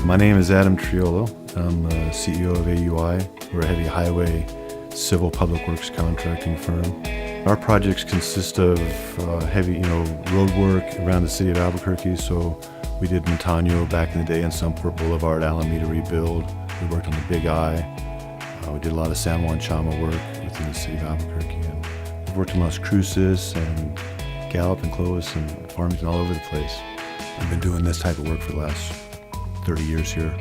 My name is Adam Triolo. I'm the CEO of AUI. We're a heavy highway civil public works contracting firm. Our projects consist of heavy, road work around the city of Albuquerque. So we did Montano back in the day and Sunport Boulevard, Alameda rebuild. We worked on the Big I. We did a lot of San Juan Chama work within the city of Albuquerque. And we've worked in Las Cruces and Gallup and Clovis and Farmington, all over the place. I've been doing this type of work for the last 30 years here.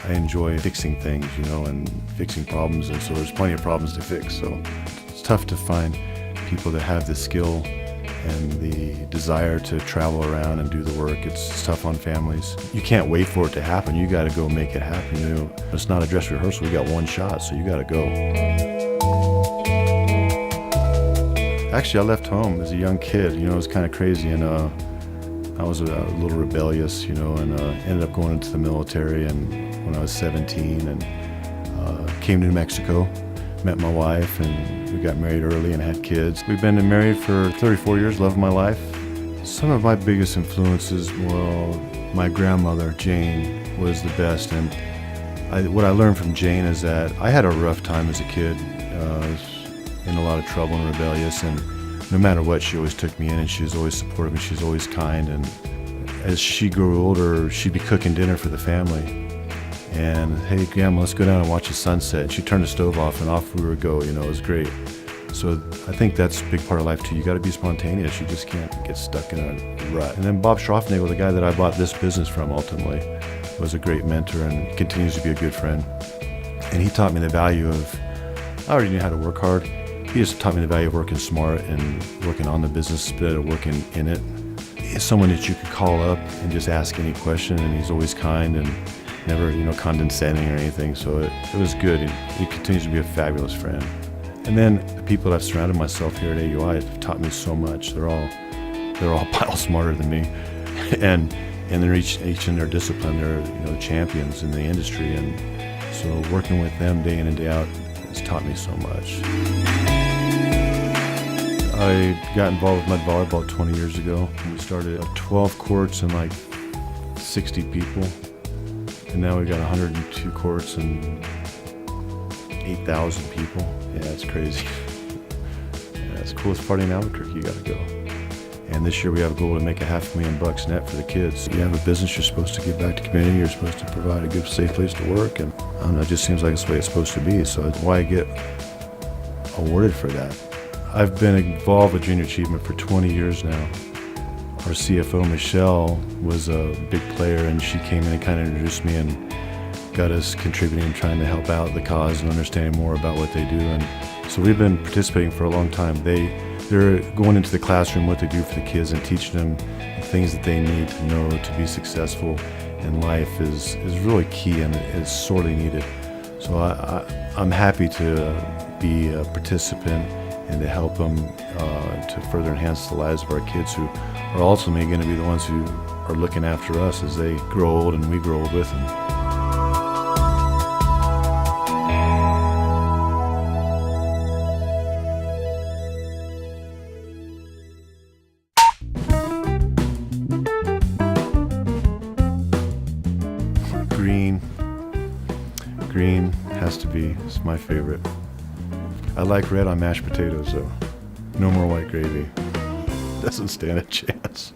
I enjoy fixing things, and fixing problems, and so there's plenty of problems to fix. So it's tough to find people that have the skill and the desire to travel around and do the work. It's tough on families. You can't wait for it to happen. You got to go make it happen. It's not a dress rehearsal. We got one shot, so you got to go. Actually, I left home as a young kid. It was kind of crazy, and I was a little rebellious, and ended up going into the military. And when I was 17, and came to New Mexico, met my wife, and we got married early and had kids. We've been married for 34 years, love of my life. Some of my biggest influences, my grandmother, Jane, was the best. And what I learned from Jane is that I had a rough time as a kid. I was in a lot of trouble and rebellious, and no matter what, she always took me in, and she was always supportive, and she was always kind. And as she grew older, she'd be cooking dinner for the family. And, hey, Grandma, let's go down and watch the sunset. And she turned the stove off, and off we would go. It was great. So I think that's a big part of life, too. You got to be spontaneous. You just can't get stuck in a rut. And then Bob Schroffnagel, the guy that I bought this business from, ultimately, was a great mentor and continues to be a good friend. And he taught me the value of, I already knew how to work hard. He just taught me the value of working smart and working on the business instead of working in it. He's someone that you could call up and just ask any question, and he's always kind and never, condescending or anything. So it was good. And he continues to be a fabulous friend. And then the people that I've surrounded myself here at AUI have taught me so much. They're all a pile smarter than me, and they're each in their discipline. They're champions in the industry, and so working with them day in and day out has taught me so much. I got involved with mud volleyball 20 years ago. We started at 12 courts and like 60 people. And now we've got 102 courts and 8,000 people. Yeah, it's crazy. Yeah, it's the coolest party in Albuquerque. You gotta go. And this year we have a goal to make $500,000 net for the kids. You have a business, you're supposed to give back to the community. You're supposed to provide a good, safe place to work. And I don't know, it just seems like it's the way it's supposed to be. So it's why I get awarded for that. I've been involved with Junior Achievement for 20 years now. Our CFO, Michelle, was a big player, and she came in and kind of introduced me and got us contributing and trying to help out the cause and understanding more about what they do. And so we've been participating for a long time. They're going into the classroom, what they do for the kids, and teaching them the things that they need to know to be successful in life is really key, and it's sorely needed. So I'm happy to be a participant and to help them to further enhance the lives of our kids, who are ultimately going to be the ones who are looking after us as they grow old and we grow old with them. Green has to be. It's my favorite. I like red on mashed potatoes, though. No more white gravy. Doesn't stand a chance.